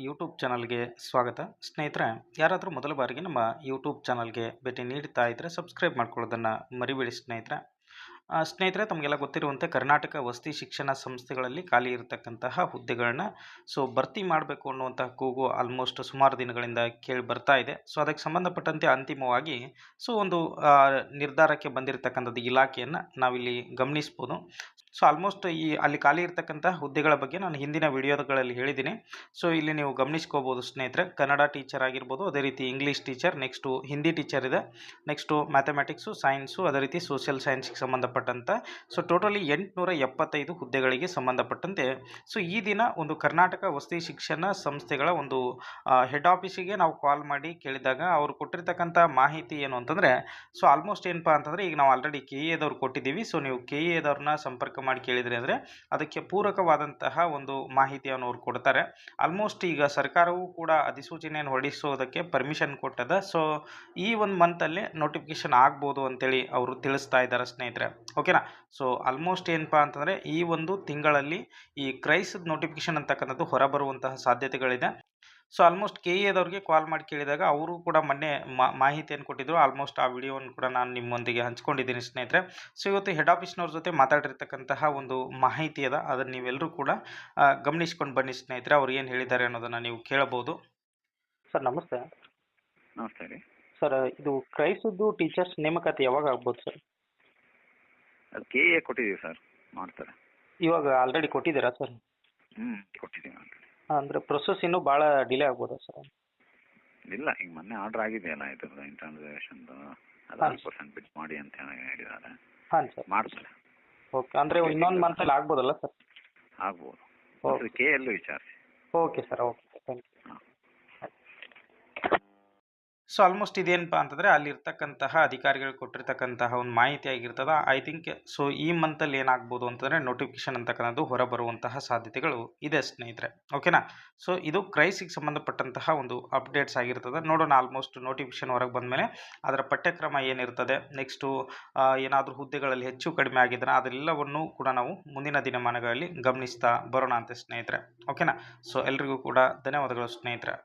YouTube ಚಾನಲ್ಗೆ ಸ್ವಾಗತ. ಸ್ನೇಹಿತರೆ, ಯಾರಾದರೂ ಮೊದಲ ಬಾರಿಗೆ ನಮ್ಮ ಯೂಟ್ಯೂಬ್ ಚಾನಲ್ಗೆ ಭೇಟಿ ನೀಡ್ತಾ ಇದ್ದರೆ ಸಬ್ಸ್ಕ್ರೈಬ್ ಮಾಡ್ಕೊಳ್ಳೋದನ್ನು ಮರಿಬೇಡಿ ಸ್ನೇಹಿತರೆ. ಸ್ನೇಹಿತರೆ, ತಮಗೆಲ್ಲ ಗೊತ್ತಿರುವಂತೆ ಕರ್ನಾಟಕ ವಸತಿ ಶಿಕ್ಷಣ ಸಂಸ್ಥೆಗಳಲ್ಲಿ ಖಾಲಿ ಇರತಕ್ಕಂತಹ ಹುದ್ದೆಗಳನ್ನ ಭರ್ತಿ ಮಾಡಬೇಕು ಅನ್ನುವಂಥ ಕೂಗು ಆಲ್ಮೋಸ್ಟ್ ಸುಮಾರು ದಿನಗಳಿಂದ ಕೇಳಿ ಬರ್ತಾ ಇದೆ. ಅದಕ್ಕೆ ಸಂಬಂಧಪಟ್ಟಂತೆ ಅಂತಿಮವಾಗಿ ಒಂದು ನಿರ್ಧಾರಕ್ಕೆ ಬಂದಿರತಕ್ಕಂಥದ್ದು ಇಲಾಖೆಯನ್ನು ನಾವಿಲ್ಲಿ ಗಮನಿಸ್ಬೋದು. ಆಲ್ಮೋಸ್ಟ್ ಅಲ್ಲಿ ಖಾಲಿ ಇರತಕ್ಕಂಥ ಹುದ್ದೆಗಳ ಬಗ್ಗೆ ನಾನು ಹಿಂದಿನ ವಿಡಿಯೋಗಳಲ್ಲಿ ಹೇಳಿದ್ದೀನಿ. ಇಲ್ಲಿ ನೀವು ಗಮನಿಸ್ಕೋಬೋದು ಸ್ನೇಹಿತರೆ. ಕನ್ನಡ ಟೀಚರ್ ಆಗಿರ್ಬೋದು, ಅದೇ ರೀತಿ English teacher, next Hindi teacher ಇದೆ, ನೆಕ್ಸ್ಟು ಮ್ಯಾಥಮೆಟಿಕ್ಸು, ಸೈನ್ಸು, ಅದೇ ರೀತಿ ಸೋಷಿಯಲ್ ಸೈನ್ಸ್ಗೆ ಸಂಬಂಧಪಟ್ಟಂಥ ಟೋಟಲಿ 875 ಹುದ್ದೆಗಳಿಗೆ ಸಂಬಂಧಪಟ್ಟಂತೆ ಈ ದಿನ ಒಂದು ಕರ್ನಾಟಕ ವಸತಿ ಶಿಕ್ಷಣ ಸಂಸ್ಥೆಗಳ ಒಂದು ಹೆಡ್ ಆಫೀಸಿಗೆ ನಾವು ಕಾಲ್ ಮಾಡಿ ಕೇಳಿದಾಗ ಅವರು ಕೊಟ್ಟಿರ್ತಕ್ಕಂಥ ಮಾಹಿತಿ ಏನು ಅಂತಂದರೆ ಆಲ್ಮೋಸ್ಟ್ ಏನಪ್ಪ ಅಂತಂದರೆ, ಈಗ ನಾವು ಆಲ್ರೆಡಿ KA ಕೊಟ್ಟಿದ್ದೀವಿ. ನೀವು KA ಸಂಪರ್ಕ ಮಾಡಿ ಕೇಳಿದ್ರಿ ಅಂದರೆ ಅದಕ್ಕೆ ಪೂರಕವಾದಂತಹ ಒಂದು ಮಾಹಿತಿಯನ್ನು ಅವ್ರು ಕೊಡ್ತಾರೆ. ಆಲ್ಮೋಸ್ಟ್ ಈಗ ಸರ್ಕಾರವು ಕೂಡ ಅಧಿಸೂಚನೆಯನ್ನು ಹೊರಡಿಸೋದಕ್ಕೆ ಪರ್ಮಿಷನ್ ಕೊಟ್ಟದ. ಈ ಒಂದು ಮಂತಲ್ಲೇ ನೋಟಿಫಿಕೇಶನ್ ಆಗ್ಬೋದು ಅಂತೇಳಿ ಅವರು ತಿಳಿಸ್ತಾ ಇದ್ದಾರೆ ಸ್ನೇಹಿತರೆ. ಓಕೆನಾ. ಆಲ್ಮೋಸ್ಟ್ ಏನಪ್ಪಾ ಅಂತಂದರೆ ಈ ಒಂದು ತಿಂಗಳಲ್ಲಿ ಈ ಕ್ರೈಸಿದ್ ನೋಟಿಫಿಕೇಶನ್ ಅಂತಕ್ಕಂಥದ್ದು ಹೊರಬರುವಂತಹ ಸಾಧ್ಯತೆಗಳಿದೆ. ಆಲ್ಮೋಸ್ಟ್ KA ಕಾಲ್ ಮಾಡಿ ಕೇಳಿದಾಗ ಅವರು ಕೂಡ ಮೊನ್ನೆ ಮಾಹಿತಿಯನ್ನು ಕೊಟ್ಟಿದ್ರು. ಆಲ್ಮೋಸ್ಟ್ ಆ ವಿಡಿಯೋವನ್ನು ಕೂಡ ನಾನು ನಿಮ್ಮೊಂದಿಗೆ ಹಂಚ್ಕೊಂಡಿದ್ದೀನಿ ಸ್ನೇಹಿತರೆ. ಇವತ್ತು ಹೆಡ್ ಆಫೀಸ್ನವ್ರ ಜೊತೆ ಮಾತಾಡಿರ್ತಕ್ಕಂತಹ ಒಂದು ಮಾಹಿತಿ ಅದ, ಅದನ್ನು ನೀವೆಲ್ಲರೂ ಕೂಡ ಗಮನಿಸ್ಕೊಂಡು ಬನ್ನಿ ಸ್ನೇಹಿತರೆ. ಅವ್ರು ಏನು ಹೇಳಿದ್ದಾರೆ ಅನ್ನೋದನ್ನು ನೀವು ಕೇಳಬಹುದು. ಸರ್ ನಮಸ್ತೆ. ನಮಸ್ತೆ ರೀ ಸರ್, ಇದು ಕ್ರೈಸಿದ್ದು ಟೀಚರ್ಸ್ ನೇಮಕಾತಿ ಯಾವಾಗ ಆಗ್ಬೋದು ಸರ್? ಅದು KA ಕೊಟ್ಟಿದ್ದೀವಿ ಸರ್, ಮಾಡ್ತಾರೆ. ಇವಾಗ ಆಲ್ರೆಡಿ ಕೊಟ್ಟಿದ್ದೀರಾ ಸರ್? ಕೊಟ್ಟಿದ್ದೀವಿ ಆಲ್ರೆಡಿ. ಅಂದರೆ ಪ್ರೊಸೆಸ್ ಇನ್ನೂ ಭಾಳ ಡಿಲೇ ಆಗ್ಬೋದಾ ಸರ್? ಇಲ್ಲ, ಈಗ ಮೊನ್ನೆ ಆರ್ಡರ್ ಆಗಿದೆಯಲ್ಲ ಇದ್ರದ್ದು ಇಂಟರ್ನೈಸೇಷನ್ದು, ಅದು 10% ಬಿಟ್ಟು ಮಾಡಿ ಅಂತ ಹೇಳಿದ್ದಾರೆ. ಹಾಂ ಸರ್, ಮಾಡ್ತಾರೆ. ಓಕೆ. ಅಂದರೆ ಇನ್ನೊಂದು ಮಂತಲ್ಲಿ ಆಗ್ಬೋದಲ್ಲ ಸರ್? ಆಗ್ಬೋದು. KA ವಿಚಾರಿಸಿ. Okay sir, okay, thank you. ಹಾಂ. ಆಲ್ಮೋಸ್ಟ್ ಇದೇನಪ್ಪ ಅಂತಂದರೆ ಅಲ್ಲಿರ್ತಕ್ಕಂತಹ ಅಧಿಕಾರಿಗಳು ಕೊಟ್ಟಿರ್ತಕ್ಕಂತಹ ಒಂದು ಮಾಹಿತಿ ಆಗಿರ್ತದೆ. ಐ ಥಿಂಕ್ ಈ ಮಂತಲ್ಲಿ ಏನಾಗ್ಬೋದು ಅಂತಂದರೆ ನೋಟಿಫಿಕೇಶನ್ ಅಂತಕ್ಕಂಥದ್ದು ಹೊರಬರುವಂತಹ ಸಾಧ್ಯತೆಗಳು ಇದೆ ಸ್ನೇಹಿತರೆ. ಓಕೆನಾ. ಇದು ಕ್ರೈಸಿಗೆ ಸಂಬಂಧಪಟ್ಟಂತಹ ಒಂದು ಅಪ್ಡೇಟ್ಸ್ ಆಗಿರ್ತದೆ. ನೋಡೋಣ, ಆಲ್ಮೋಸ್ಟ್ ನೋಟಿಫಿಕೇಶನ್ ಹೊರಗೆ ಬಂದಮೇಲೆ ಅದರ ಪಠ್ಯಕ್ರಮ ಏನಿರ್ತದೆ, ನೆಕ್ಸ್ಟು ಏನಾದರೂ ಹುದ್ದೆಗಳಲ್ಲಿ ಹೆಚ್ಚು ಕಡಿಮೆ ಆಗಿದ್ರೆ ಅದೆಲ್ಲವನ್ನು ಕೂಡ ನಾವು ಮುಂದಿನ ದಿನಮಾನಗಳಲ್ಲಿ ಗಮನಿಸ್ತಾ ಬರೋಣ ಅಂತ ಸ್ನೇಹಿತರೆ. ಓಕೆನಾ. ಎಲ್ರಿಗೂ ಕೂಡ ಧನ್ಯವಾದಗಳು ಸ್ನೇಹಿತರೆ.